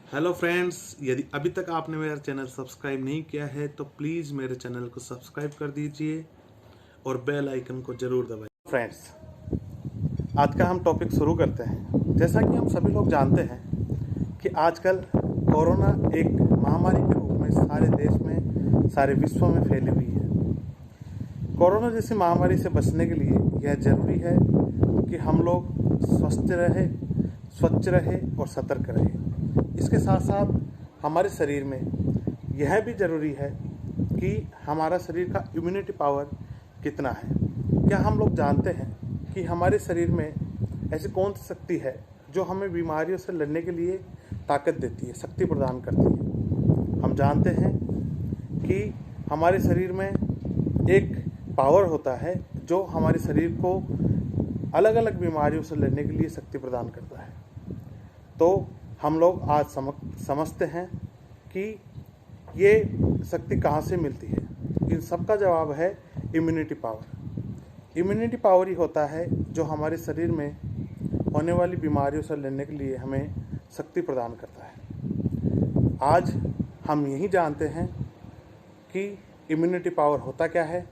Hello friends, यदि अभी तक आपने मेरा चैनल सब्सक्राइब नहीं किया है तो प्लीज़ मेरे चैनल को सब्सक्राइब कर दीजिए और बेल आइकन को ज़रूर दबाइए। फ्रेंड्स, आज का हम टॉपिक शुरू करते हैं। जैसा कि हम सभी लोग जानते हैं कि आजकल कोरोना एक महामारी के रूप में सारे देश में, सारे विश्व में फैली हुई है। कोरोना जैसी महामारी से बचने के लिए यह ज़रूरी है कि हम लोग स्वच्छ रहे और सतर्क रहे। इसके साथ साथ हमारे शरीर में यह भी ज़रूरी है कि हमारा शरीर का इम्यूनिटी पावर कितना है। क्या हम लोग जानते हैं कि हमारे शरीर में ऐसी कौन सी शक्ति है जो हमें बीमारियों से लड़ने के लिए ताकत देती है, शक्ति प्रदान करती है। हम जानते हैं कि हमारे शरीर में एक पावर होता है जो हमारे शरीर को अलग अलग बीमारियों से लड़ने के लिए शक्ति प्रदान करता है। तो हम लोग आज समझते हैं कि ये शक्ति कहाँ से मिलती है। इन सब का जवाब है इम्यूनिटी पावर। इम्यूनिटी पावर ही होता है जो हमारे शरीर में होने वाली बीमारियों से लड़ने के लिए हमें शक्ति प्रदान करता है। आज हम यही जानते हैं कि इम्यूनिटी पावर होता क्या है,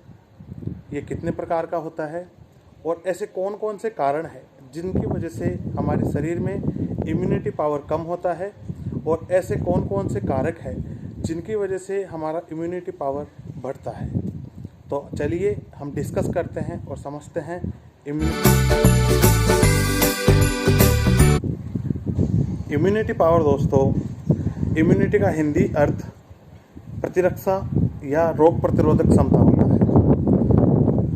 ये कितने प्रकार का होता है और ऐसे कौन कौन से कारण हैं जिनकी वजह से हमारे शरीर में इम्यूनिटी पावर कम होता है और ऐसे कौन कौन से कारक हैं जिनकी वजह से हमारा इम्यूनिटी पावर बढ़ता है। तो चलिए हम डिस्कस करते हैं और समझते हैं इम्यूनिटी पावर। दोस्तों, इम्यूनिटी का हिंदी अर्थ प्रतिरक्षा या रोग प्रतिरोधक क्षमता होता है।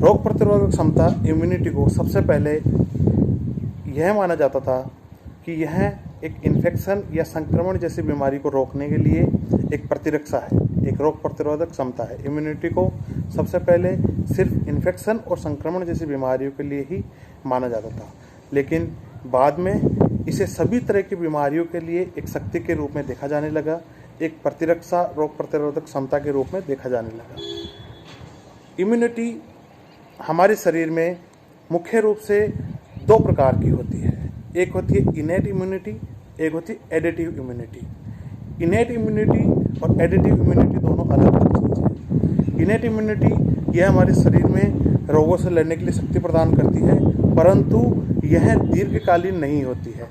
रोग प्रतिरोधक क्षमता इम्यूनिटी को सबसे पहले यह माना जाता था कि यह एक इन्फेक्शन या संक्रमण जैसी बीमारी को रोकने के लिए एक प्रतिरक्षा है, एक रोग प्रतिरोधक क्षमता है। इम्यूनिटी को सबसे पहले सिर्फ इन्फेक्शन और संक्रमण जैसी बीमारियों के लिए ही माना जाता था, लेकिन बाद में इसे सभी तरह की बीमारियों के लिए एक शक्ति के रूप में देखा जाने लगा, एक प्रतिरक्षा रोग प्रतिरोधक क्षमता के रूप में देखा जाने लगा। इम्यूनिटी हमारे शरीर में मुख्य रूप से दो प्रकार की होती है। एक होती है इनेट इम्यूनिटी, एक होती है एडिटिव इम्यूनिटी। इनेट इम्यूनिटी और एडिटिव इम्यूनिटी दोनों अलग अलग चीज़ें हैं। इनेट इम्यूनिटी यह हमारे शरीर में रोगों से लड़ने के लिए शक्ति प्रदान करती है, परंतु यह दीर्घकालीन नहीं होती है।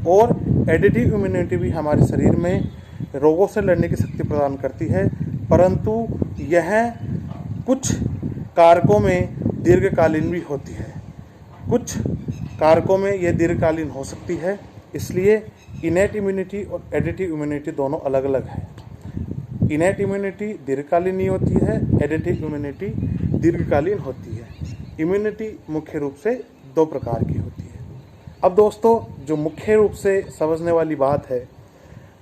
और एडिटिव इम्यूनिटी भी हमारे शरीर में रोगों से लड़ने की शक्ति प्रदान करती है, परंतु यह कुछ कारकों में दीर्घकालीन भी होती है। कुछ कारकों में यह दीर्घकालीन हो सकती है, इसलिए इनेट इम्यूनिटी और एडिटिव इम्यूनिटी दोनों अलग अलग है। इनेट इम्यूनिटी दीर्घकालीन नहीं होती है, एडिटिव इम्यूनिटी दीर्घकालीन होती है। इम्यूनिटी मुख्य रूप से दो प्रकार की होती है। अब दोस्तों, जो मुख्य रूप से समझने वाली बात है,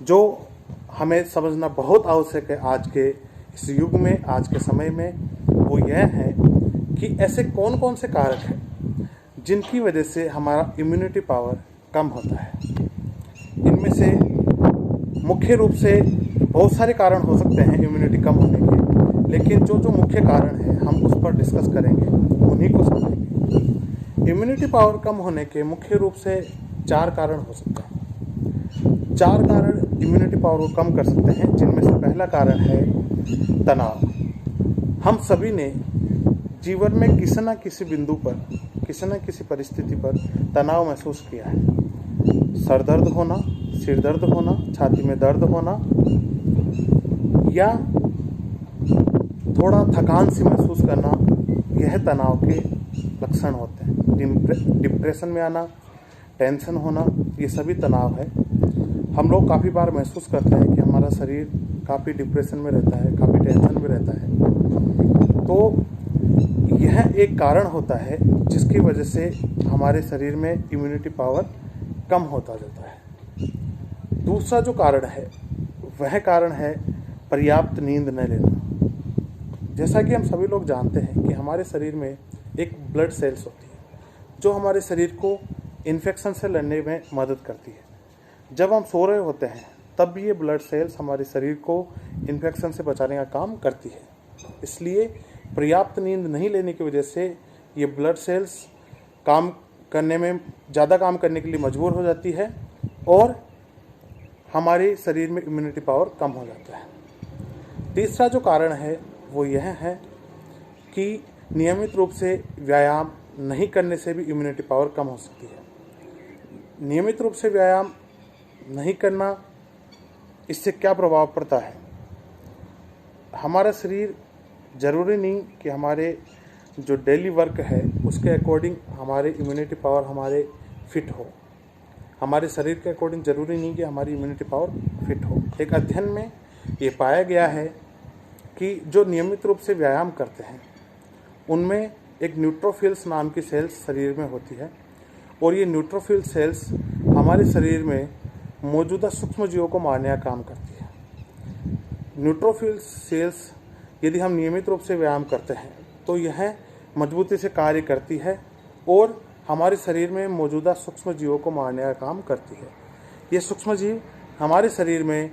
जो हमें समझना बहुत आवश्यक है आज के इस युग में, आज के समय में, वो यह है कि ऐसे कौन कौन से कारक हैं जिनकी वजह से हमारा इम्यूनिटी पावर कम होता है। इनमें से मुख्य रूप से बहुत सारे कारण हो सकते हैं इम्यूनिटी कम होने के, लेकिन जो मुख्य कारण है हम उस पर डिस्कस करेंगे, उन्हीं को समझेंगे। इम्यूनिटी पावर कम होने के मुख्य रूप से 4 कारण हो सकते हैं। 4 कारण इम्यूनिटी पावर को कम कर सकते हैं, जिनमें से पहला कारण है तनाव। हम सभी ने जीवन में किसी न किसी बिंदु पर, किसी न किसी परिस्थिति पर तनाव महसूस किया है। सर दर्द होना, सिर दर्द होना, छाती में दर्द होना या थोड़ा थकान सी महसूस करना, यह तनाव के लक्षण होते हैं। डिप्रेशन में आना, टेंशन होना, ये सभी तनाव है। हम लोग काफ़ी बार महसूस करते हैं कि हमारा शरीर काफ़ी डिप्रेशन में रहता है, काफ़ी टेंशन में रहता है। तो यह एक कारण होता है जिसकी वजह से हमारे शरीर में इम्यूनिटी पावर कम होता जाता है। दूसरा जो कारण है वह कारण है पर्याप्त नींद न लेना। जैसा कि हम सभी लोग जानते हैं कि हमारे शरीर में एक ब्लड सेल्स होती है जो हमारे शरीर को इन्फेक्शन से लड़ने में मदद करती है। जब हम सो रहे होते हैं तब भी ये ब्लड सेल्स हमारे शरीर को इन्फेक्शन से बचाने का काम करती है। इसलिए पर्याप्त नींद नहीं लेने की वजह से ये ब्लड सेल्स ज़्यादा काम करने के लिए मजबूर हो जाती है और हमारे शरीर में इम्यूनिटी पावर कम हो जाता है। तीसरा जो कारण है वो यह है कि नियमित रूप से व्यायाम नहीं करने से भी इम्यूनिटी पावर कम हो सकती है। नियमित रूप से व्यायाम नहीं करना, इससे क्या प्रभाव पड़ता है? हमारा शरीर ज़रूरी नहीं कि हमारे जो डेली वर्क है उसके अकॉर्डिंग हमारे इम्यूनिटी पावर हमारे फिट हो। हमारे शरीर के अकॉर्डिंग ज़रूरी नहीं कि हमारी इम्यूनिटी पावर फिट हो। एक अध्ययन में ये पाया गया है कि जो नियमित रूप से व्यायाम करते हैं उनमें एक न्यूट्रोफिल्स नाम की सेल्स शरीर में होती है, और ये न्यूट्रोफिल सेल्स हमारे शरीर में मौजूदा सूक्ष्म जीवों को मारने का काम करती है। न्यूट्रोफिल सेल्स यदि हम नियमित रूप से व्यायाम करते हैं तो यह मजबूती से कार्य करती है और हमारे शरीर में मौजूदा सूक्ष्म जीवों को मारने का काम करती है। ये सूक्ष्म जीव हमारे शरीर में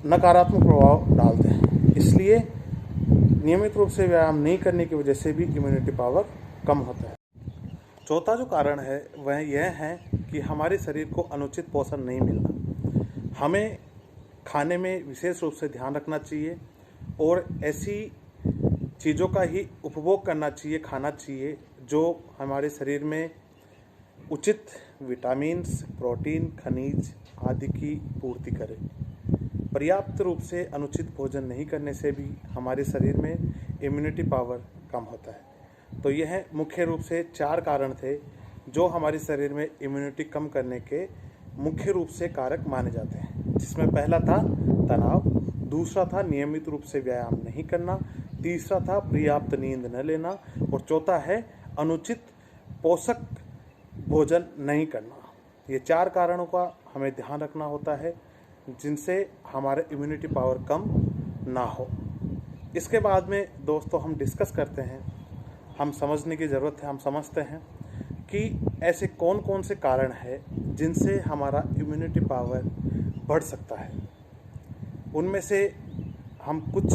नकारात्मक प्रभाव डालते हैं, इसलिए नियमित रूप से व्यायाम नहीं करने की वजह से भी इम्यूनिटी पावर कम होता है। चौथा जो कारण है वह यह है कि हमारे शरीर को अनुचित पोषण नहीं मिलना। हमें खाने में विशेष रूप से ध्यान रखना चाहिए और ऐसी चीज़ों का ही उपभोग करना चाहिए, खाना चाहिए जो हमारे शरीर में उचित विटामिन्स, प्रोटीन, खनिज आदि की पूर्ति करे। पर्याप्त रूप से अनुचित भोजन नहीं करने से भी हमारे शरीर में इम्यूनिटी पावर कम होता है। तो यह मुख्य रूप से 4 कारण थे जो हमारे शरीर में इम्यूनिटी कम करने के मुख्य रूप से कारक माने जाते हैं, जिसमें पहला था तनाव, दूसरा था नियमित रूप से व्यायाम नहीं करना, तीसरा था पर्याप्त नींद न लेना, और चौथा है अनुचित पोषक भोजन नहीं करना। ये 4 कारणों का हमें ध्यान रखना होता है जिनसे हमारा इम्यूनिटी पावर कम ना हो। इसके बाद में दोस्तों हम डिस्कस करते हैं, हम समझने की ज़रूरत है, हम समझते हैं कि ऐसे कौन कौन से कारण हैं जिनसे हमारा इम्यूनिटी पावर बढ़ सकता है। उनमें से हम कुछ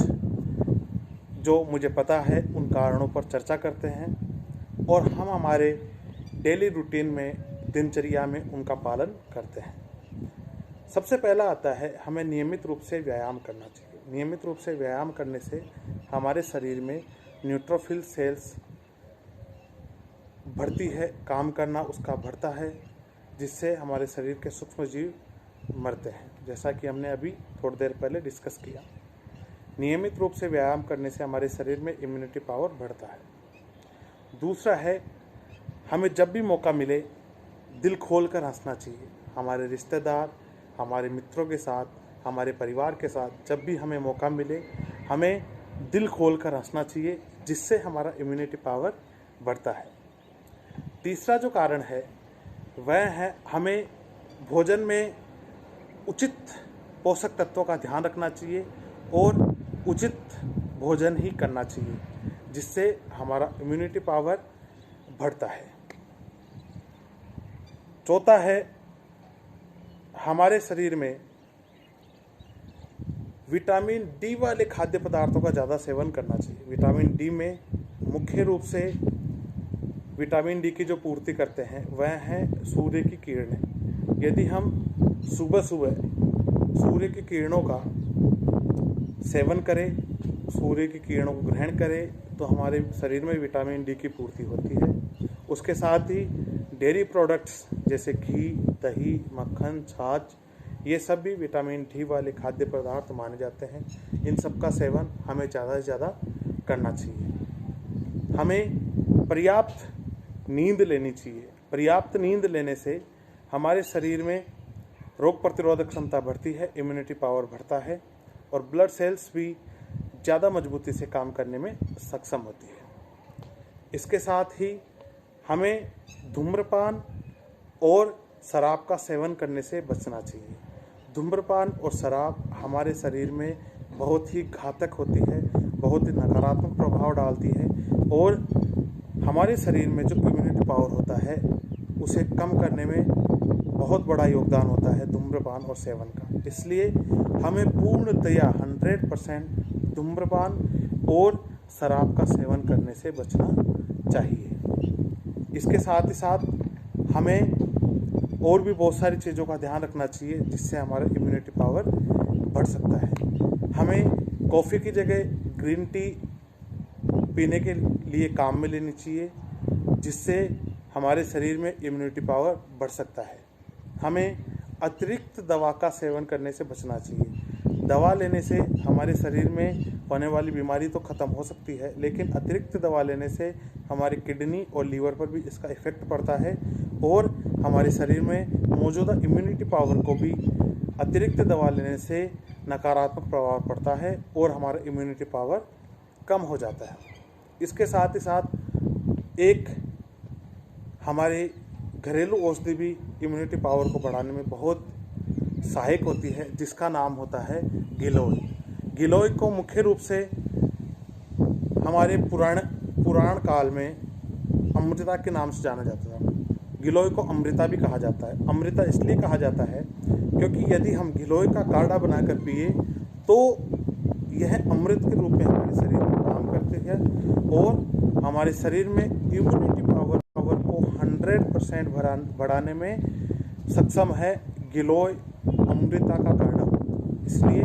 जो मुझे पता है उन कारणों पर चर्चा करते हैं और हम हमारे डेली रूटीन में, दिनचर्या में उनका पालन करते हैं। सबसे पहला आता है हमें नियमित रूप से व्यायाम करना चाहिए। नियमित रूप से व्यायाम करने से हमारे शरीर में न्यूट्रोफिल सेल्स बढ़ती है, काम करना उसका बढ़ता है, जिससे हमारे शरीर के सूक्ष्म जीव मरते हैं, जैसा कि हमने अभी थोड़ी देर पहले डिस्कस किया। नियमित रूप से व्यायाम करने से हमारे शरीर में इम्यूनिटी पावर बढ़ता है। दूसरा है हमें जब भी मौका मिले दिल खोल कर हंसना चाहिए। हमारे रिश्तेदार, हमारे मित्रों के साथ, हमारे परिवार के साथ जब भी हमें मौका मिले हमें दिल खोल कर हंसना चाहिए, जिससे हमारा इम्यूनिटी पावर बढ़ता है। तीसरा जो कारण है वह है हमें भोजन में उचित पोषक तत्वों का ध्यान रखना चाहिए और उचित भोजन ही करना चाहिए, जिससे हमारा इम्यूनिटी पावर बढ़ता है। चौथा है हमारे शरीर में विटामिन डी वाले खाद्य पदार्थों का ज़्यादा सेवन करना चाहिए। विटामिन डी में मुख्य रूप से विटामिन डी की जो पूर्ति करते हैं वह है सूर्य की किरणें। यदि हम सुबह सुबह सूर्य की किरणों का सेवन करें, सूर्य की किरणों को ग्रहण करें, तो हमारे शरीर में विटामिन डी की पूर्ति होती है। उसके साथ ही डेयरी प्रोडक्ट्स जैसे घी, दही, मक्खन, छाछ, ये सब भी विटामिन डी वाले खाद्य पदार्थ माने जाते हैं। इन सब का सेवन हमें ज़्यादा से ज़्यादा करना चाहिए। हमें पर्याप्त नींद लेनी चाहिए। पर्याप्त नींद लेने से हमारे शरीर में रोग प्रतिरोधक क्षमता बढ़ती है, इम्यूनिटी पावर बढ़ता है और ब्लड सेल्स भी ज़्यादा मजबूती से काम करने में सक्षम होती है। इसके साथ ही हमें धूम्रपान और शराब का सेवन करने से बचना चाहिए। धूम्रपान और शराब हमारे शरीर में बहुत ही घातक होती है, बहुत ही नकारात्मक प्रभाव डालती है और हमारे शरीर में जो इम्यूनिटी पावर होता है उसे कम करने में बहुत बड़ा योगदान होता है धूम्रपान और सेवन का। इसलिए हमें पूर्णतया 100% धूम्रपान और शराब का सेवन करने से बचना चाहिए। इसके साथ ही साथ हमें और भी बहुत सारी चीज़ों का ध्यान रखना चाहिए जिससे हमारा इम्यूनिटी पावर बढ़ सकता है। हमें कॉफ़ी की जगह ग्रीन टी पीने के लिए काम में लेनी चाहिए, जिससे हमारे शरीर में इम्यूनिटी पावर बढ़ सकता है। हमें अतिरिक्त दवा का सेवन करने से बचना चाहिए। दवा लेने से हमारे शरीर में होने वाली बीमारी तो ख़त्म हो सकती है, लेकिन अतिरिक्त दवा लेने से हमारी किडनी और लीवर पर भी इसका इफ़ेक्ट पड़ता है और हमारे शरीर में मौजूदा इम्यूनिटी पावर को भी अतिरिक्त दवा लेने से नकारात्मक प्रभाव पड़ता है और हमारा इम्यूनिटी पावर कम हो जाता है। इसके साथ ही साथ एक हमारे घरेलू औषधि भी इम्यूनिटी पावर को बढ़ाने में बहुत सहायक होती है, जिसका नाम होता है गिलोय। गिलोय को मुख्य रूप से हमारे पुराण काल में अमृता के नाम से जाना जाता था। गिलोय को अमृता भी कहा जाता है। अमृता इसलिए कहा जाता है क्योंकि यदि हम गिलोय का काढ़ा बनाकर पिए तो यह अमृत के रूप में हमारे शरीर में काम करती है और हमारे शरीर में इम्यूनिटी पावर को 100% बढ़ाने में सक्षम है गिलोय अमृता का काढ़ा। इसलिए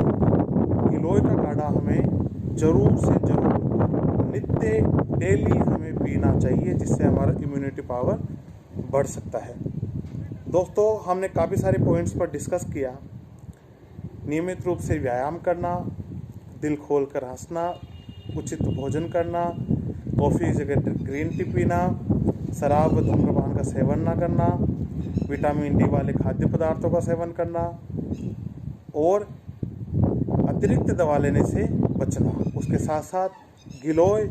गिलोय का काढ़ा हमें जरूर से जरूर नित्य डेली हमें पीना चाहिए, जिससे हमारा इम्यूनिटी पावर बढ़ सकता है। दोस्तों, हमने काफ़ी सारे पॉइंट्स पर डिस्कस किया। नियमित रूप से व्यायाम करना, दिल खोल कर हंसना, उचित भोजन करना, कॉफ़ी की जगह ग्रीन टी पीना, शराब व धूम्रपान का सेवन ना करना, विटामिन डी वाले खाद्य पदार्थों का सेवन करना और अतिरिक्त दवा लेने से बचना। उसके साथ साथ गिलोय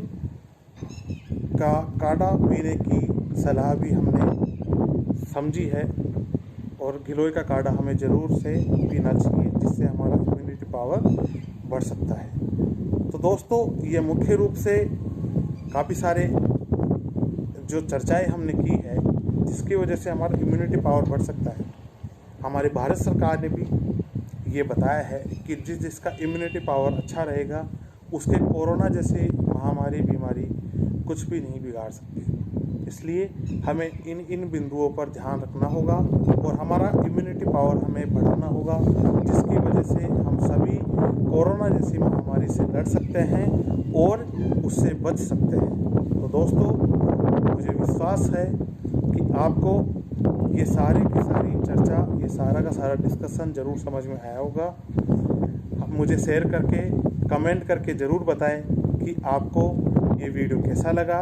का काढ़ा पीने की सलाह भी हमने समझी है और गिलोय का काढ़ा हमें ज़रूर से पीना चाहिए, जिससे हमारा इम्यूनिटी पावर बढ़ सकता है। तो दोस्तों, ये मुख्य रूप से काफ़ी सारे जो चर्चाएं हमने की है जिसकी वजह से हमारा इम्यूनिटी पावर बढ़ सकता है। हमारी भारत सरकार ने भी ये बताया है कि जिसका इम्यूनिटी पावर अच्छा रहेगा उसके कोरोना जैसी महामारी बीमारी कुछ भी नहीं बिगाड़ सकती। इसलिए हमें इन बिंदुओं पर ध्यान रखना होगा और हमारा इम्यूनिटी पावर हमें बढ़ाना होगा, जिसकी वजह से हम सभी कोरोना जैसी महामारी से लड़ सकते हैं और उससे बच सकते हैं। तो दोस्तों, मुझे विश्वास है कि आपको ये सारी की सारी चर्चा, ये सारा का सारा डिस्कशन ज़रूर समझ में आया होगा। मुझे शेयर करके, कमेंट करके ज़रूर बताएं कि आपको ये वीडियो कैसा लगा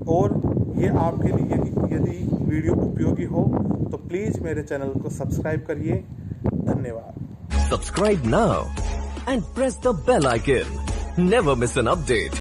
और ये आपके लिए यदि वीडियो उपयोगी हो तो प्लीज़ मेरे चैनल को सब्सक्राइब करिए। धन्यवाद। Subscribe now and press the bell icon. Never miss an update.